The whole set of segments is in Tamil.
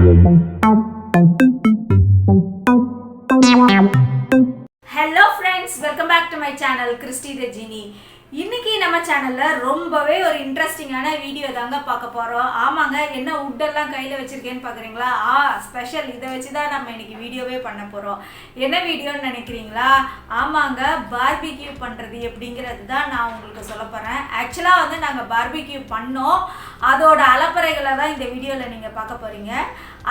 Hello friends, welcome back to my channel Christy the Genie. இன்னைக்கு நம்ம சேனல்ல ரொம்பவே ஒரு இன்ட்ரஸ்டிங்கான வீடியோ தாங்க பார்க்க போறோம். ஆமாங்க, என்ன வுட் எல்லாம் கையில வச்சிருக்கேன்னு பாக்குறீங்களா? ஸ்பெஷல் இதை வச்சு தான் நம்ம இன்னைக்கு வீடியோவே பண்ண போறோம். என்ன வீடியோன்னு நினைக்கிறீங்களா? ஆமாங்க, பார்பிக்யூ பண்றது எப்படிங்கிறது தான் நான் உங்களுக்கு சொல்ல போறேன். ஆக்சுவலா வந்து நாங்க பார்பிக்யூ பண்ணோம், அதோட அலப்பறைகளை தான் இந்த வீடியோல நீங்க பார்க்க போறீங்க.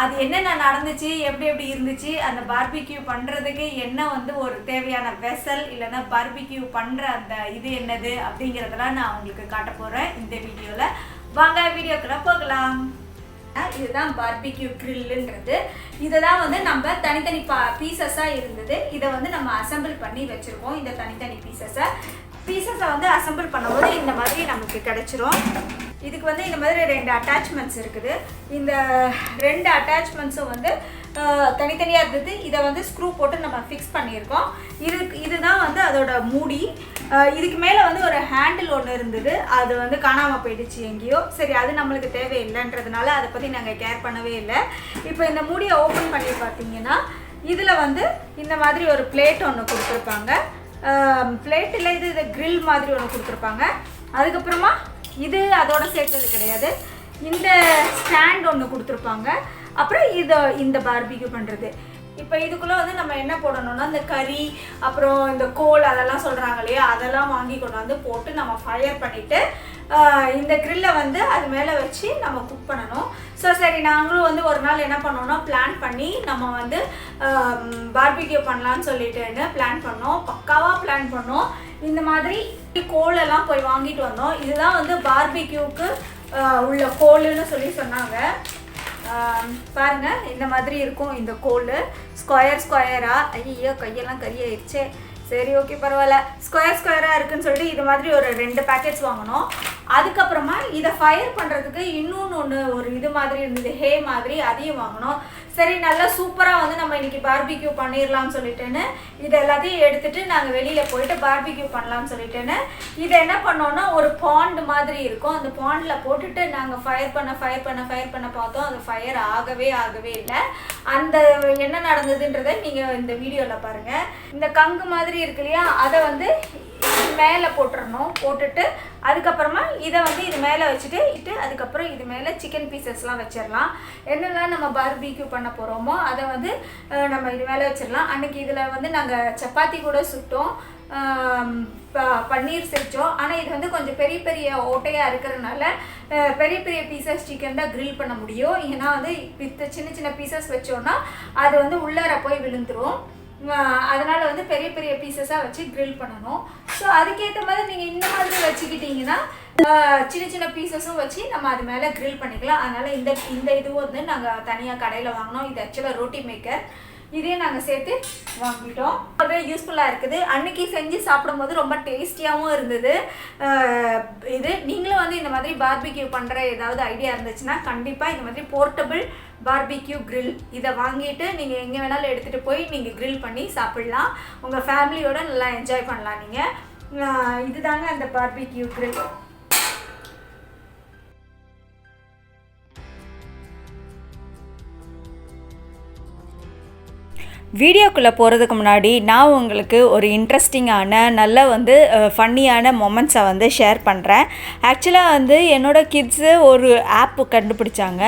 அது என்னென்ன நடந்துச்சு, எப்படி எப்படி இருந்துச்சு, அந்த பார்பிக்யூ பண்ணுறதுக்கு என்ன வந்து ஒரு தேவையான வெசல் இல்லைன்னா பார்பிக்யூ பண்ணுற அந்த இது என்னது அப்படிங்கிறதெல்லாம் நான் உங்களுக்கு காட்ட போகிறேன் இந்த வீடியோவில். வாங்க வீடியோக்குள்ள போகலாம். இதுதான் பார்பிக்யூ கிரில்லுங்கிறது. இதை தான் வந்து நம்ம தனித்தனி பீசஸாக இருந்தது. இதை வந்து நம்ம அசம்பிள் பண்ணி வச்சுருக்கோம். இந்த தனித்தனி பீசஸை வந்து அசம்பிள் பண்ணும்போது இந்த மாதிரி நமக்கு கிடைச்சிரும். இதுக்கு வந்து இந்த மாதிரி 2 அட்டாச்மெண்ட்ஸ் இருக்குது. இந்த 2 அட்டாச்மெண்ட்ஸும் வந்து தனித்தனியாக இருந்தது. இதை வந்து ஸ்க்ரூ போட்டு நம்ம ஃபிக்ஸ் பண்ணியிருக்கோம். இதுதான் வந்து அதோட மூடி. இதுக்கு மேலே வந்து ஒரு ஹேண்டில் ஒன்று இருந்தது, அது வந்து காணாமல் போயிடுச்சு எங்கேயோ. சரி, அது நம்மளுக்கு தேவையில்லைன்றதுனால அதை பற்றி நாங்கள் கேர் பண்ணவே இல்லை. இப்போ இந்த மூடியை ஓப்பன் பண்ணி பார்த்தீங்கன்னா இதில் வந்து இந்த மாதிரி ஒரு பிளேட் ஒன்று கொடுத்துருப்பாங்க. பிளேட்டில் இது கிரில் மாதிரி ஒன்று கொடுத்துருப்பாங்க. அதுக்கப்புறமா இது அதோட சேர்த்தது கிடையாது, இந்த ஸ்டாண்ட் ஒன்று கொடுத்துருப்பாங்க. அப்புறம் இந்த பார்பிக்யூ பண்ணுறது. இப்போ இதுக்குள்ளே வந்து நம்ம என்ன போடணும்னா இந்த கறி அப்புறம் இந்த கோல் அதெல்லாம் சொல்கிறாங்க இல்லையா, அதெல்லாம் வாங்கி கொண்டு வந்து போட்டு நம்ம ஃபயர் பண்ணிவிட்டு இந்த கிரில்லை வந்து அது மேலே வச்சு நம்ம குக் பண்ணணும். ஸோ சரி, நாங்களும் வந்து ஒரு நாள் என்ன பண்ணோம்னா பிளான் பண்ணி நம்ம வந்து பார்பிக்யூ பண்ணலான்னு சொல்லிட்டுன்னு பிளான் பண்ணோம். பக்காவாக பிளான் பண்ணோம். இந்த மாதிரி கோலெல்லாம் போய் வாங்கிட்டு வந்தோம். இதுதான் வந்து பார்பிக்யூக்கு உள்ள கோலுன்னு சொல்லி சொன்னாங்க. பாருங்கள், இந்த மாதிரி இருக்கும் இந்த கோல். ஸ்கொயராக. ஐயோ, கையெல்லாம் கறியாயிடுச்சே. சரி, ஓகே, பரவாயில்ல. ஸ்கொயராக இருக்குன்னு சொல்லிட்டு இது மாதிரி ஒரு 2 பேக்கெட்ஸ் வாங்கினோம். அதுக்கப்புறமா இதை ஃபயர் பண்ணுறதுக்கு இன்னொன்று ஒரு இது மாதிரி இருந்தது, ஹே மாதிரி, அதையும் வாங்கினோம். சரி, நல்லா சூப்பராக வந்து நம்ம இன்றைக்கி பார்பிக்யூ பண்ணிடலாம்னு சொல்லிட்டேன்னு இது எல்லாத்தையும் எடுத்துகிட்டு நாங்கள் வெளியில் போயிட்டு பார்பிக்யூ பண்ணலாம்னு சொல்லிட்டேன்னு இதை என்ன பண்ணோன்னா ஒரு பாண்ட் மாதிரி இருக்கும். அந்த பாண்டில் போட்டுட்டு நாங்கள் ஃபயர் பண்ண பார்த்தோம். அது ஃபயர் ஆகவே இல்லை. அந்த என்ன நடந்ததுன்றதை நீங்கள் இந்த வீடியோவில் பாருங்கள். இந்த கங்கு மாதிரி இருக்கு இல்லையா, அதை வந்து மேலே போட்டுடணும். போட்டுட்டு அதுக்கப்புறமா இதை வந்து இது மேலே வச்சுட்டு அதுக்கப்புறம் இது மேலே சிக்கன் பீசஸ்லாம் வச்சிடலாம். என்னெல்லாம் நம்ம பார்பிக்யூ பண்ண போகிறோமோ அதை வந்து நம்ம இது மேலே வச்சிடலாம். அன்றைக்கி இதில் வந்து நாங்கள் சப்பாத்தி கூட சுட்டோம், பன்னீர் செஞ்சோம். ஆனால் இது வந்து கொஞ்சம் பெரிய ஓட்டையாக இருக்கிறதுனால பெரிய பீசஸ் சிக்கன் தான் கிரில் பண்ண முடியும். ஏன்னா வந்து சின்ன பீசஸ் வச்சோன்னா அது வந்து உள்ளார போய் விழுந்துரும். அதனால் வந்து பெரிய பீசஸாக வச்சு கிரில் பண்ணணும். ஸோ அதுக்கேற்ற மாதிரி நீங்கள் இந்த மாதிரி வச்சுக்கிட்டிங்கன்னா சின்ன பீசஸும் வச்சு நம்ம அது மேலே கிரில் பண்ணிக்கலாம். அதனால் இந்த இதுவும் வந்து நாங்கள் தனியாக கடையில் வாங்கினோம். இது ஆக்சுவலாக ரோட்டி மேக்கர். இதையும் நாங்கள் சேர்த்து வாங்கிட்டோம். ரொம்பவே யூஸ்ஃபுல்லாக இருக்குது. அன்றைக்கி செஞ்சு சாப்பிடும்போது ரொம்ப டேஸ்டியாகவும் இருந்தது. இது நீங்களும் வந்து இந்த மாதிரி பார்பிக்யூ பண்ணுற ஏதாவது ஐடியா இருந்துச்சுன்னா கண்டிப்பாக இந்த மாதிரி போர்ட்டபிள் பார்பிக்யூ கிரில் இதை வாங்கிட்டு நீங்கள் எங்கே வேணாலும் எடுத்துகிட்டு போய் நீங்கள் கிரில் பண்ணி சாப்பிட்லாம். உங்கள் ஃபேமிலியோடு நல்லா என்ஜாய் பண்ணலாம். நீங்கள் இதுதாங்க அந்த பார்பிக்யூ கிரில். வீடியோக்குள்ளே போகிறதுக்கு முன்னாடி நான் உங்களுக்கு ஒரு இன்ட்ரெஸ்டிங்கான நல்ல வந்து ஃபன்னியான மொமெண்ட்ஸை வந்து ஷேர் பண்ணுறேன். ஆக்சுவலாக வந்து என்னோடய கிட்ஸு ஒரு ஆப் கண்டுபிடிச்சாங்க.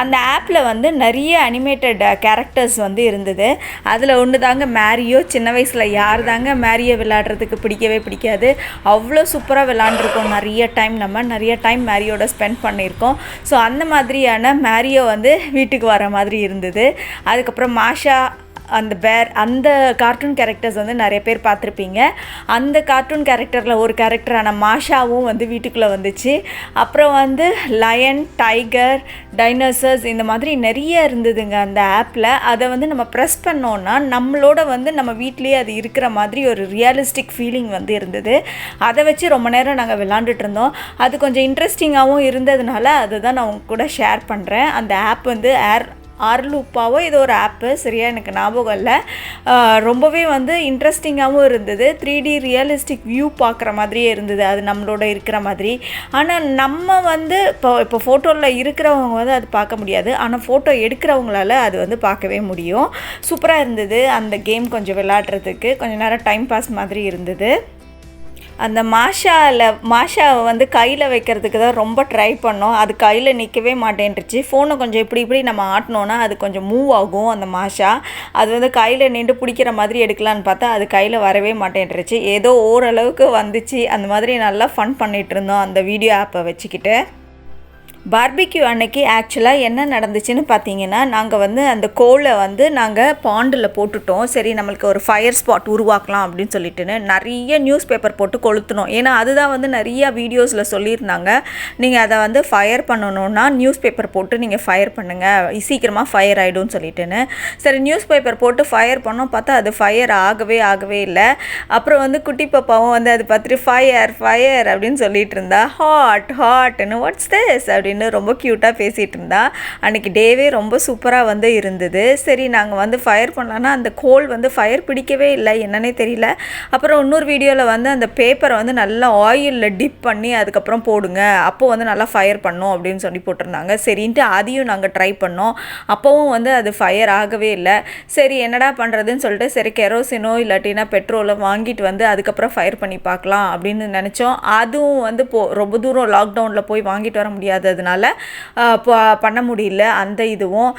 அந்த ஆப்பில் வந்து நிறைய அனிமேட்டட் கேரக்டர்ஸ் வந்து இருந்தது. அதில் ஒன்று தாங்க மேரியோ. சின்ன வயசில் யார் தாங்க மேரியோ விளையாடுறதுக்கு பிடிக்காது. அவ்வளோ சூப்பராக விளாண்டுருக்கோம். நிறைய டைம் மேரியோட ஸ்பெண்ட் பண்ணியிருக்கோம். ஸோ அந்த மாதிரியான மேரியோ வந்து வீட்டுக்கு வர மாதிரி இருந்தது. அதுக்கப்புறம் மாஷா, அந்த அந்த கார்ட்டூன் கேரக்டர்ஸ் வந்து நிறைய பேர் பார்த்துருப்பீங்க. அந்த கார்ட்டூன் கேரக்டரில் ஒரு கேரக்டரான மாஷாவும் வந்து வீட்டுக்குள்ளே வந்துச்சு. அப்புறம் வந்து லயன், டைகர், டைனோசர்ஸ் இந்த மாதிரி நிறைய இருந்ததுங்க அந்த ஆப்பில். அதை வந்து நம்ம ப்ரெஸ் பண்ணோன்னா நம்மளோட வந்து நம்ம வீட்லேயே அது இருக்கிற மாதிரி ஒரு ரியலிஸ்டிக் ஃபீலிங் வந்து இருந்தது. அதை வச்சு ரொம்ப நேரம் நாங்கள் விளாண்டுட்டு இருந்தோம். அது கொஞ்சம் இன்ட்ரெஸ்டிங்காகவும் இருந்ததுனால அதை தான் நான் உங்க கூட ஷேர் பண்ணுறேன். அந்த ஆப் வந்து ஆர்லூப்பாவோ ஏதோ ஒரு ஆப்பு, சரியாக எனக்கு ஞாபகம் இல்லை. ரொம்பவே வந்து இன்ட்ரெஸ்டிங்காகவும் இருந்தது. 3D ரியலிஸ்டிக் வியூ பார்க்குற மாதிரியே இருந்தது, அது நம்மளோட இருக்கிற மாதிரி. ஆனால் நம்ம வந்து இப்போ ஃபோட்டோவில் இருக்கிறவங்க வந்து அது பார்க்க முடியாது, ஆனால் ஃபோட்டோ எடுக்கிறவங்களால அது வந்து பார்க்கவே முடியும். சூப்பராக இருந்தது அந்த கேம். கொஞ்சம் விளையாடுறதுக்கு கொஞ்சம் நேரம் டைம் பாஸ் மாதிரி இருந்தது. அந்த மாஷாவை வந்து கையில் வைக்கிறதுக்கு தான் ரொம்ப ட்ரை பண்ணோம். அது கையில் நிற்கவே மாட்டேன்ருச்சு. ஃபோனை கொஞ்சம் இப்படி நம்ம ஆட்டினோன்னா அது கொஞ்சம் மூவ் ஆகும் அந்த மாஷா. அது வந்து கையில் நின்று பிடிக்கிற மாதிரி எடுக்கலான்னு பார்த்தா அது கையில் வரவே மாட்டேன்ருச்சு. ஏதோ ஓரளவுக்கு வந்துச்சு. அந்த மாதிரி நல்லா ஃபன் பண்ணிகிட்டு இருந்தோம் அந்த வீடியோ ஆப்பை வச்சுக்கிட்டு. பார்பிக்யூ அன்னைக்கு ஆக்சுவலாக என்ன நடந்துச்சுன்னு பார்த்தீங்கன்னா, நாங்கள் வந்து அந்த கோலை வந்து நாங்கள் பாண்டில் போட்டுட்டோம். சரி, நம்மளுக்கு ஒரு ஃபயர் ஸ்பாட் உருவாக்கலாம் அப்படின்னு சொல்லிட்டுன்னு நிறைய நியூஸ் பேப்பர் போட்டு கொளுத்துனோம். ஏன்னா அதுதான் வந்து நிறையா வீடியோஸில் சொல்லியிருந்தாங்க, நீங்கள் அதை வந்து ஃபயர் பண்ணணுன்னா நியூஸ் பேப்பர் போட்டு நீங்கள் ஃபயர் பண்ணுங்கள், சீக்கிரமாக ஃபயர் ஆகிடும்னு சொல்லிட்டுன்னு. சரி, நியூஸ் பேப்பர் போட்டு ஃபயர் பண்ணோம். பார்த்தா அது ஃபயர் ஆகவே இல்லை. அப்புறம் வந்து குட்டி பாப்பாவும் வந்து அது பார்த்துட்டு ஃபயர் அப்படின்னு சொல்லிட்டு இருந்தா. ஹாட்னு வாட்ஸ் திஸ் அப்படின்னு ரொம்ப க்யூட்டாக பேசிகிட்டு இருந்தா. அன்றைக்கி டேவே ரொம்ப சூப்பராக வந்து இருந்தது. சரி, நாங்கள் வந்து ஃபயர் பண்ணலான்னா அந்த கோல் வந்து ஃபயர் பிடிக்கவே இல்லை, என்னன்னே தெரியல. அப்புறம் இன்னொரு வீடியோவில் வந்து அந்த பேப்பரை வந்து நல்லா ஆயிலில் டிப் பண்ணி அதுக்கப்புறம் போடுங்க, அப்போது வந்து நல்லா ஃபயர் பண்ணோம் அப்படின்னு சொல்லி போட்டிருந்தாங்க. சரின்ட்டு அதையும் நாங்கள் ட்ரை பண்ணோம். அப்போவும் வந்து அது ஃபயர் ஆகவே இல்லை. சரி, என்னடா பண்ணுறதுன்னு சொல்லிட்டு சரி கெரோசினோ இல்லாட்டினா பெட்ரோலை வாங்கிட்டு வந்து அதுக்கப்புறம் ஃபயர் பண்ணி பார்க்கலாம் அப்படின்னு நினச்சோம். அதுவும் வந்து ரொம்ப தூரம் லாக்டவுனில் போய் வாங்கிட்டு வர முடியாதது பண்ண முடியல அந்த இதுவும்.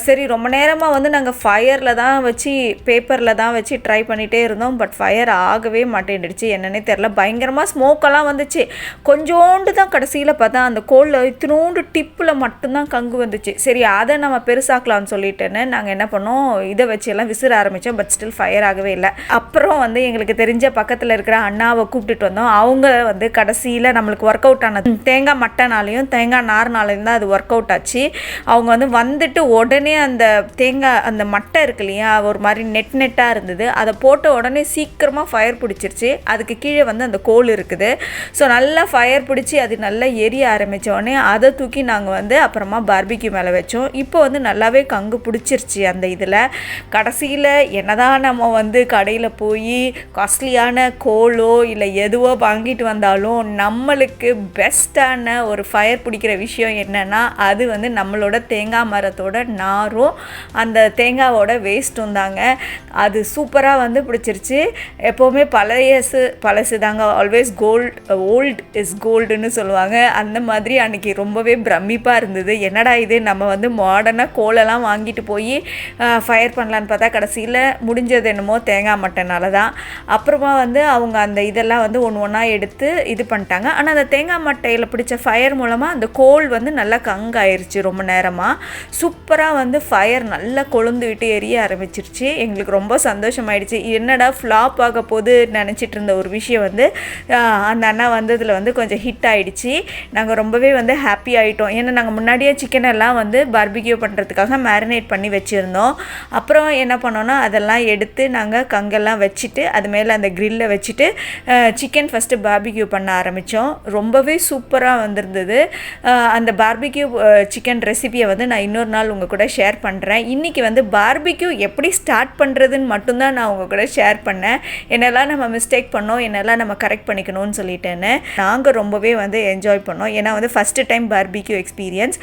சரி, ரொம்ப நேரமாக வந்து நாங்கள் ஃபயரில் தான் வச்சு பேப்பரில் தான் வச்சு ட்ரை பண்ணிகிட்டே இருந்தோம். பட் ஃபயர் ஆகவே மாட்டேன்டுச்சு, என்னன்னே தெரில. பயங்கரமாக ஸ்மோக்கெல்லாம் வந்துச்சு. கொஞ்சோண்டு தான் கடைசியில் பார்த்தா அந்த கோலில் இத்தினோண்டு டிப்பில் மட்டும்தான் கங்கு வந்துச்சு. சரி, அதை நம்ம பெருசாக்கலாம்னு சொல்லிட்டேன்னு நாங்கள் என்ன பண்ணோம், இதை வச்சு எல்லாம் விசிற ஆரம்பித்தோம். பட் ஸ்டில் ஃபயர் ஆகவே இல்லை. அப்புறம் வந்து எங்களுக்கு தெரிஞ்ச பக்கத்தில் இருக்கிற அண்ணாவை கூப்பிட்டுட்டு வந்தோம். அவங்க வந்து கடைசியில் நம்மளுக்கு ஒர்க் அவுட் ஆனது தேங்காய் மட்டைனாலையும் தேங்காய் நார்னாலையும் தான் அது ஒர்க் அவுட் ஆச்சு. அவங்க வந்துட்டு உடனே அந்த தேங்காய் அந்த மட்டை இருக்கு இல்லையா, ஒரு மாதிரி நெட்டாக இருந்தது, அதை போட்ட உடனே சீக்கிரமாக ஃபயர் பிடிச்சிருச்சு. அதுக்கு கீழே வந்து அந்த கோல் இருக்குது. ஸோ நல்லா ஃபயர் பிடிச்சி அது நல்லா எரிய ஆரம்பித்த உடனே அதை தூக்கி நாங்கள் வந்து அப்புறமா பார்பிக்யூ மேலே வச்சோம். இப்போ வந்து நல்லாவே கங்கு பிடிச்சிருச்சு அந்த இதில். கடைசியில் என்னதான் நம்ம வந்து கடையில் போய் காஸ்ட்லியான கோலோ இல்லை எதுவோ வாங்கிட்டு வந்தாலும் நம்மளுக்கு பெஸ்ட்டான ஒரு ஃபயர் பிடிக்கிற விஷயம் என்னன்னா, அது வந்து நம்மளோட தேங்காய் மரத்தோட நாரும் அந்த தேங்காவோட வேஸ்ட்டும் தாங்க. அது சூப்பராக வந்து பிடிச்சிருச்சு. எப்போவுமே பழசு தாங்க, ஆல்வேஸ் ஓல்ட் இஸ் கோல்டுன்னு சொல்லுவாங்க. அந்த மாதிரி அன்றைக்கி ரொம்பவே பிரமிப்பாக இருந்தது. என்னடா இது, நம்ம வந்து மாடர்னாக கோலெல்லாம் வாங்கிட்டு போய் ஃபயர் பண்ணலான்னு பார்த்தா கடைசியில் முடிஞ்சது என்னமோ தேங்காய் மட்டைனால தான். அப்புறமா வந்து அவங்க அந்த இதெல்லாம் வந்து ஒன்றா எடுத்து இது பண்ணிட்டாங்க. ஆனால் அந்த தேங்காய் மட்டையில் பிடிச்ச ஃபயர் மூலமாக அந்த கோல் வந்து நல்லா கங்காயிருச்சு. ரொம்ப நேரமாக சூப்பராக வந்து ஃபயர் நல்லா கொழுந்து விட்டு எரிய ஆரம்பிச்சிருச்சு. எங்களுக்கு ரொம்ப சந்தோஷமாயிடுச்சு. என்னடா ஃப்ளாப் ஆக போது நினச்சிட்டு இருந்த ஒரு விஷயம் வந்து அந்த அண்ணா வந்ததில் வந்து கொஞ்சம் ஹிட் ஆகிடுச்சு. நாங்கள் ரொம்பவே வந்து ஹாப்பி ஆகிட்டோம். ஏன்னா நாங்கள் முன்னாடியே சிக்கன் எல்லாம் வந்து பார்பிக்யூ பண்ணுறதுக்காக மேரினேட் பண்ணி வச்சுருந்தோம். அப்புறம் என்ன பண்ணோன்னா அதெல்லாம் எடுத்து நாங்கள் கங்கெல்லாம் வச்சுட்டு அது மேலே அந்த க்ரில்லை வச்சுட்டு சிக்கன் ஃபஸ்ட்டு பார்பிக்யூ பண்ண ஆரம்பித்தோம். ரொம்பவே சூப்பராக வந்திருந்தது. அந்த பார்பிக்யூ சிக்கன் ரெசிபியை வந்து நான் இன்னொரு நாள் உங்கள் கூட ஷேர் பண்ணுறேன். இன்றைக்கி வந்து பார்பிக்யூ எப்படி ஸ்டார்ட் பண்ணுறதுன்னு மட்டும்தான் நான் உங்கள் கூட ஷேர் பண்ணேன். என்னெல்லாம் நம்ம மிஸ்டேக் பண்ணோம், என்னெல்லாம் நம்ம கரெக்ட் பண்ணிக்கணும்னு சொல்லிட்டேன்னு. நாங்கள் ரொம்பவே வந்து என்ஜாய் பண்ணோம். ஏன்னா வந்து ஃபஸ்ட்டு டைம் பார்பிக்யூ எக்ஸ்பீரியன்ஸ்.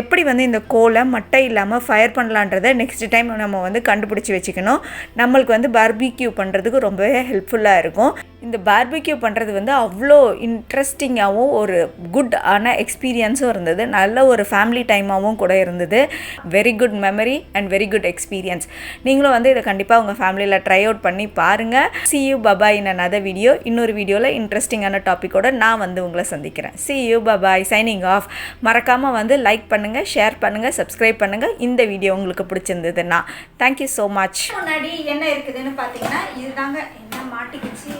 எப்படி வந்து இந்த கோலை மட்டை இல்லாமல் ஃபயர் பண்ணலான்றதை நெக்ஸ்ட் டைம் நம்ம வந்து கண்டுபிடிச்சி வச்சுக்கணும். நம்மளுக்கு வந்து பார்பிக்யூ பண்ணுறதுக்கு ரொம்பவே ஹெல்ப்ஃபுல்லாக இருக்கும். இந்த பார்பிக்யூ பண்ணுறது வந்து அவ்வளோ இன்ட்ரெஸ்டிங்காகவும் ஒரு குட் ஆன எக்ஸ்பீரியன்ஸும் இருந்தது. நல்ல ஒரு ஃபேமிலி டைமாகவும் கூட இருந்தது. Very good memory and very good experience. நீங்களும் வந்து இதை கண்டிப்பாக உங்கள் ஃபேமிலியில் ட்ரை அவுட் பண்ணி பாருங்கள். See you, bye-bye in another video. இன்னொரு வீடியோவில் இன்ட்ரெஸ்டிங்கான டாப்பிக்கோட நான் வந்து உங்களை சந்திக்கிறேன். See you, bye-bye, signing off. மறக்காமல் வந்து லைக் பண்ணுங்கள், ஷேர் பண்ணுங்கள், சப்ஸ்கிரைப் பண்ணுங்கள். இந்த வீடியோ உங்களுக்கு பிடிச்சிருந்ததுன்னா தேங்க்யூ ஸோ மச். முன்னாடி என்ன இருக்குதுன்னு பார்த்தீங்கன்னா இதுதாங்க, என்ன மாட்டிக்கிச்சு